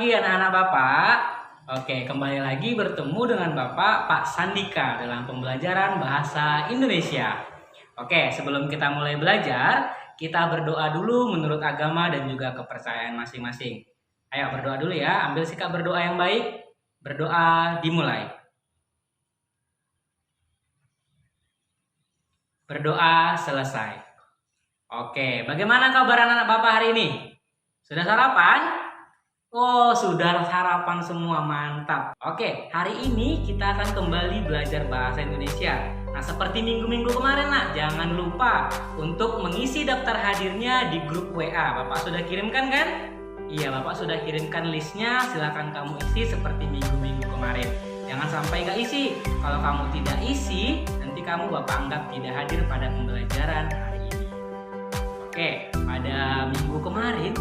pagi anak-anak Bapak. Oke, kembali lagi bertemu dengan Bapak Pak Sandika dalam pembelajaran bahasa Indonesia. Oke, sebelum kita mulai belajar, kita berdoa dulu menurut agama dan juga kepercayaan masing-masing. Ayo berdoa dulu ya, ambil sikap berdoa yang baik. Berdoa dimulai. Berdoa selesai. Oke, bagaimana kabar anak-anak Bapak hari ini? Sudah sarapan? Oh, sudah sarapan semua, mantap. Oke, hari ini kita akan kembali belajar bahasa Indonesia. Nah, seperti minggu-minggu kemarin, nak, jangan lupa untuk mengisi daftar hadirnya di grup WA. Bapak sudah kirimkan kan? Iya, Bapak sudah kirimkan listnya. Silakan kamu isi seperti minggu-minggu kemarin. Jangan sampai nggak isi. Kalau kamu tidak isi, nanti kamu Bapak anggap tidak hadir pada pembelajaran hari ini. Oke, pada minggu kemarin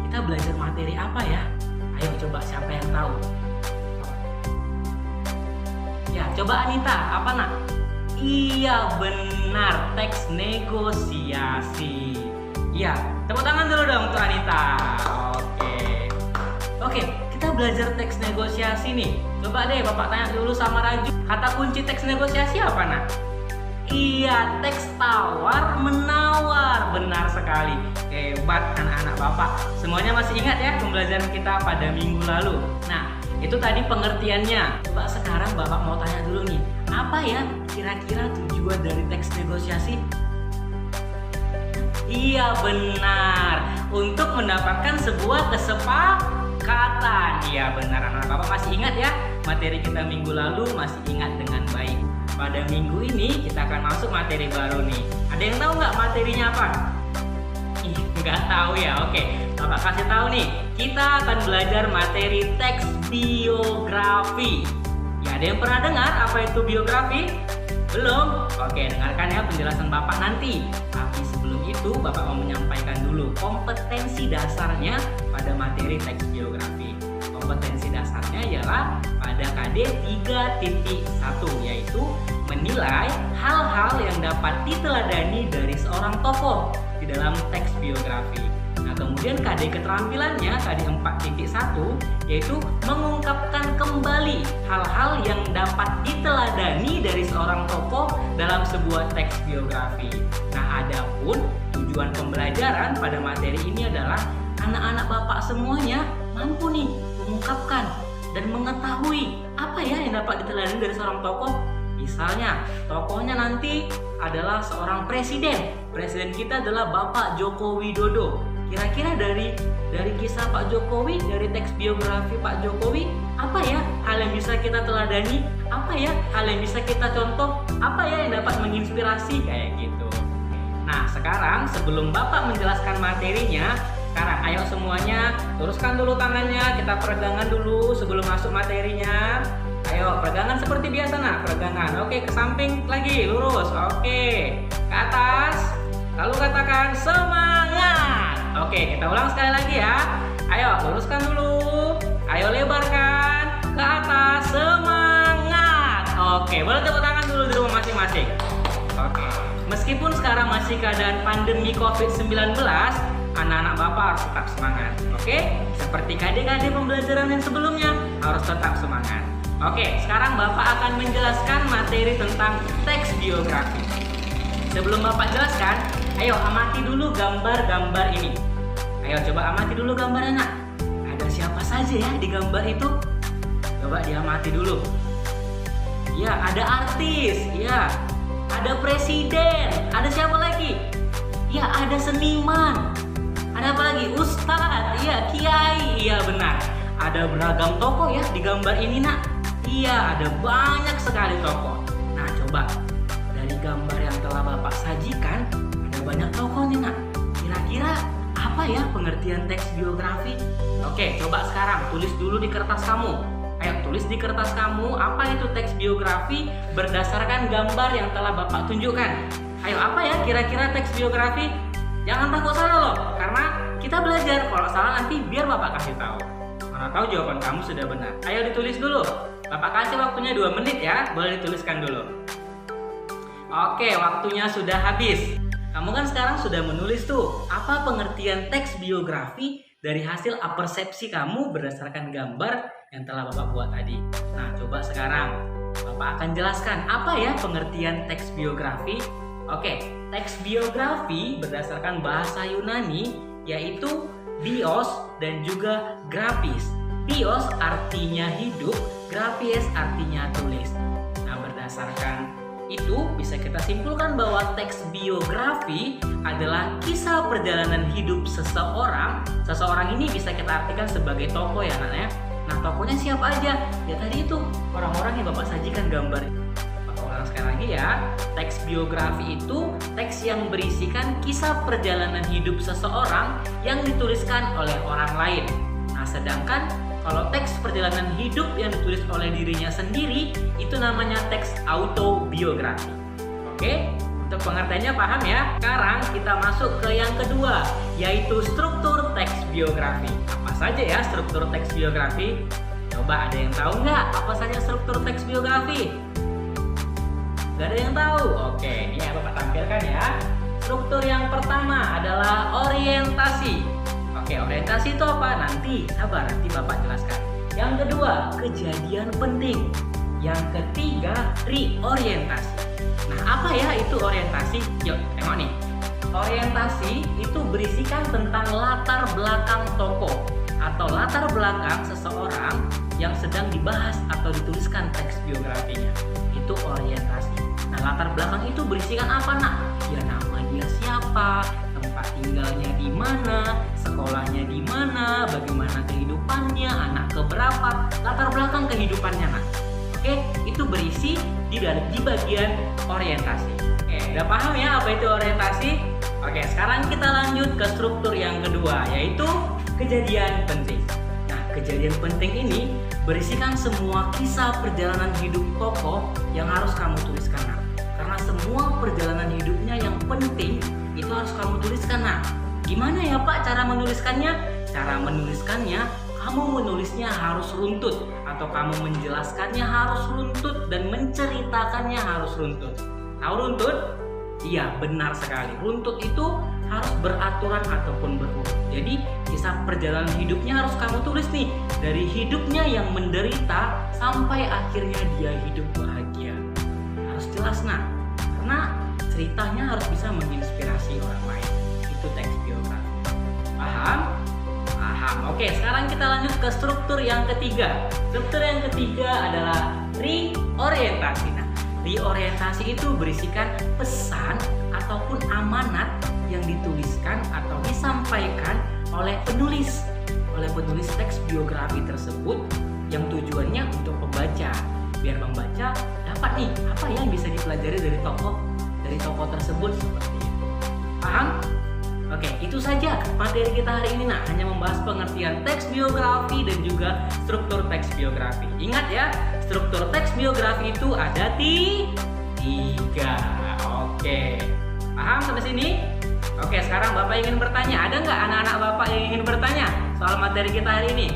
kita belajar materi apa ya? Ayo coba siapa yang tahu? Ya, coba Anita, apa nak? Iya benar, teks negosiasi. Iya, tepuk tangan dulu dong untuk Anita. Oke, kita belajar teks negosiasi nih. Coba deh Bapak tanya dulu sama Raju. Kata kunci teks negosiasi apa nak? Iya, teks tawar menawar. Benar sekali. Hebat anak-anak Bapak. Semuanya masih ingat ya pembelajaran kita pada minggu lalu. Nah, itu tadi pengertiannya. Coba sekarang Bapak mau tanya dulu nih. Apa ya kira-kira tujuan dari teks negosiasi? Iya benar. Untuk mendapatkan sebuah kesepakatan. Iya benar anak-anak Bapak masih ingat ya. Materi kita minggu lalu masih ingat dengan baik. Pada minggu ini kita akan masuk materi baru nih. Ada yang tahu nggak materinya apa? Nggak tahu ya? Oke, Bapak kasih tahu nih. Kita akan belajar materi teks biografi. Ya, ada yang pernah dengar apa itu biografi? Belum? Oke, dengarkan ya penjelasan Bapak nanti. Tapi sebelum itu Bapak mau menyampaikan dulu kompetensi dasarnya pada materi teks biografi. Kompetensi dasarnya ialah pada KD 3.1, yaitu menilai hal-hal yang dapat diteladani dari seorang tokoh di dalam teks biografi. Nah, kemudian KD keterampilannya, KD 4.1, yaitu mengungkapkan kembali hal-hal yang dapat diteladani dari seorang tokoh dalam sebuah teks biografi. Nah, adapun tujuan pembelajaran pada materi ini adalah anak-anak Bapak semuanya mampu nih mengungkapkan dan mengetahui apa ya yang dapat diteladani dari seorang tokoh. Misalnya, tokohnya nanti adalah seorang presiden. Presiden kita adalah Bapak Joko Widodo. Kira-kira dari kisah Pak Jokowi, dari teks biografi Pak Jokowi, apa ya hal yang bisa kita teladani? Apa ya hal yang bisa kita contoh? Apa ya yang dapat menginspirasi kayak gitu. Nah, sekarang sebelum Bapak menjelaskan materinya, sekarang ayo semuanya luruskan dulu tangannya, kita peregangan dulu sebelum masuk materinya. Ayo peregangan seperti biasa nak, peregangan. Oke, ke samping lagi, lurus. Oke, ke atas. Lalu katakan semangat. Oke, kita ulang sekali lagi ya. Ayo luruskan dulu. Ayo lebarkan ke atas, semangat. Oke, boleh tepuk tangan dulu di rumah masing-masing. Oke, meskipun sekarang masih keadaan pandemi COVID-19, anak-anak Bapak harus tetap semangat. Oke, seperti KD-KD pembelajaran yang sebelumnya harus tetap semangat. Oke, sekarang Bapak akan menjelaskan materi tentang teks biografi. Sebelum Bapak jelaskan, ayo amati dulu gambar-gambar ini. Ayo coba amati dulu gambarnya nak. Ada siapa saja ya di gambar itu? Coba diamati dulu. Ya, ada artis. Ya, ada presiden. Ada siapa lagi? Ya, ada seniman. Ada apa lagi? Ustadz, iya, kiai, iya benar. Ada beragam tokoh ya di gambar ini nak. Iya, ada banyak sekali tokoh. Nah, coba dari gambar yang telah Bapak sajikan, ada banyak tokohnya nak. Kira-kira apa ya pengertian teks biografi? Oke, coba sekarang tulis dulu di kertas kamu. Ayo tulis di kertas kamu apa itu teks biografi berdasarkan gambar yang telah Bapak tunjukkan. Ayo, apa ya kira-kira teks biografi? Jangan takut salah loh, karena kita belajar. Kalau salah nanti biar Bapak kasih tahu. Mana tahu jawaban kamu sudah benar. Ayo ditulis dulu. Bapak kasih waktunya 2 menit ya. Boleh dituliskan dulu. Oke, waktunya sudah habis. Kamu kan sekarang sudah menulis tuh apa pengertian teks biografi dari hasil persepsi kamu berdasarkan gambar yang telah Bapak buat tadi. Nah, coba sekarang Bapak akan jelaskan apa ya pengertian teks biografi. Oke, teks biografi berdasarkan bahasa Yunani yaitu bios dan juga grafis. Bios artinya hidup, grafis artinya tulis. Nah, berdasarkan itu bisa kita simpulkan bahwa teks biografi adalah kisah perjalanan hidup seseorang. Seseorang ini bisa kita artikan sebagai tokoh ya anaknya. Nah, tokohnya siapa aja? Ya tadi itu orang-orang yang Bapak sajikan gambar. Bapak ulang sekali lagi ya. Teks biografi itu teks yang berisikan kisah perjalanan hidup seseorang yang dituliskan oleh orang lain. Nah, sedangkan kalau teks perjalanan hidup yang ditulis oleh dirinya sendiri itu namanya teks autobiografi. Oke, untuk pengertiannya paham ya? Sekarang kita masuk ke yang kedua, yaitu struktur teks biografi. Apa saja ya struktur teks biografi? Coba ada yang tahu nggak apa saja struktur teks biografi? Gak ada yang tahu? Oke, ini yang Bapak tampilkan ya. Struktur yang pertama adalah orientasi. Oke, orientasi itu apa? Nanti Bapak jelaskan. Yang kedua, kejadian penting. Yang ketiga, reorientasi. Nah, apa ya itu orientasi? Yuk, tengok nih. Orientasi itu berisikan tentang latar belakang tokoh atau latar belakang seseorang yang sedang dibahas atau dituliskan teks biografinya. Itu orientasi. Nah, latar belakang itu berisikan apa, Nak? Ya, nama dia siapa, tempat tinggalnya di mana, sekolahnya di mana, bagaimana kehidupannya, anak keberapa, latar belakang kehidupannya, Nak. Oke, itu berisi di bagian orientasi. Oke, udah paham ya apa itu orientasi? Oke, sekarang kita lanjut ke struktur yang kedua, yaitu kejadian penting. Nah, kejadian penting ini berisikan semua kisah perjalanan hidup tokoh yang harus kamu tuliskan, Nak. Karena semua perjalanan hidupnya yang penting itu harus kamu tuliskan. Nah, gimana ya Pak cara menuliskannya? Cara menuliskannya, kamu menulisnya harus runtut atau kamu menjelaskannya harus runtut dan menceritakannya harus runtut. Tahu runtut? Iya, benar sekali. Runtut itu harus beraturan ataupun berurut. Jadi, kisah perjalanan hidupnya harus kamu tulis nih. Dari hidupnya yang menderita sampai akhirnya dia hidup bahagia. Harus jelas, Nah. Karena ceritanya harus bisa menginspirasi orang lain. Itu teks biografi. Paham? Paham. Oke, sekarang kita lanjut ke struktur yang ketiga. Struktur yang ketiga adalah reorientasi. Nah, reorientasi itu berisikan pesan ataupun amanat yang dituliskan atau disampaikan oleh penulis teks biografi tersebut yang tujuannya untuk pembaca. Biar pembaca dapat nih apa yang bisa dipelajari dari tokoh tersebut seperti itu. Paham? Oke, itu saja materi kita hari ini. Nah, hanya membahas pengertian teks biografi dan juga struktur teks biografi. Ingat ya, struktur teks biografi itu ada tiga. Oke, paham sampai sini? Oke, sekarang Bapak ingin bertanya. Ada nggak anak-anak Bapak yang ingin bertanya soal materi kita hari ini?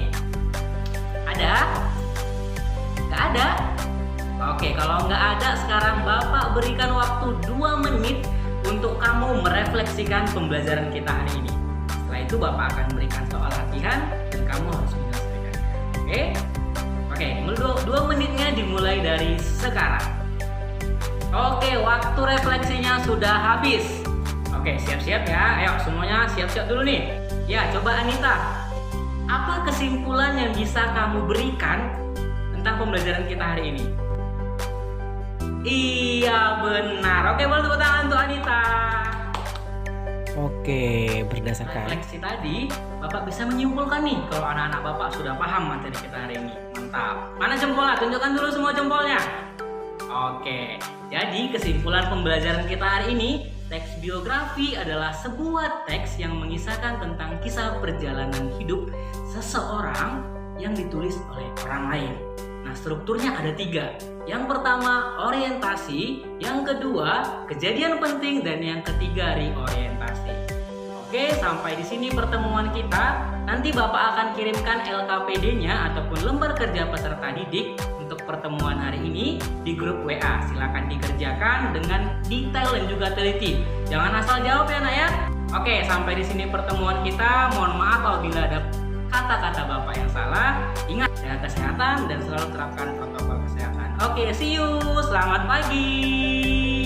Ada? Nggak ada? Oke, kalau nggak ada, sekarang Bapak berikan waktu 2 menit untuk kamu merefleksikan pembelajaran kita hari ini. Setelah itu Bapak akan berikan soal latihan dan kamu harus menyelesaikannya. Oke, 2 menitnya dimulai dari sekarang. Oke, waktu refleksinya sudah habis. Oke, siap-siap ya. Ayo semuanya siap-siap dulu nih. Ya, coba Anita. Apa kesimpulan yang bisa kamu berikan tentang pembelajaran kita hari ini? Iya, benar. Oke, boleh tepuk tangan untuk Anita. Oke, berdasarkan refleksi tadi, Bapak bisa menyimpulkan nih kalau anak-anak Bapak sudah paham materi kita hari ini. Mantap. Mana jempolnya? Tunjukkan dulu semua jempolnya. Oke, jadi kesimpulan pembelajaran kita hari ini, teks biografi adalah sebuah teks yang mengisahkan tentang kisah perjalanan hidup seseorang yang ditulis oleh orang lain. Nah, strukturnya ada 3. Yang pertama, orientasi. Yang kedua, kejadian penting. Dan yang ketiga, reorientasi. Oke, sampai di sini pertemuan kita. Nanti Bapak akan kirimkan LKPD-nya ataupun lembar kerja peserta didik untuk pertemuan hari ini di grup WA. Silakan dikerjakan dengan detail dan juga teliti. Jangan asal jawab ya, Nak ya. Oke, sampai di sini pertemuan kita. Mohon maaf apabila ada kata-kata Bapak yang salah. Ingat, jaga kesehatan dan selalu terapkan protokol kesehatan. Oke, see you. Selamat pagi.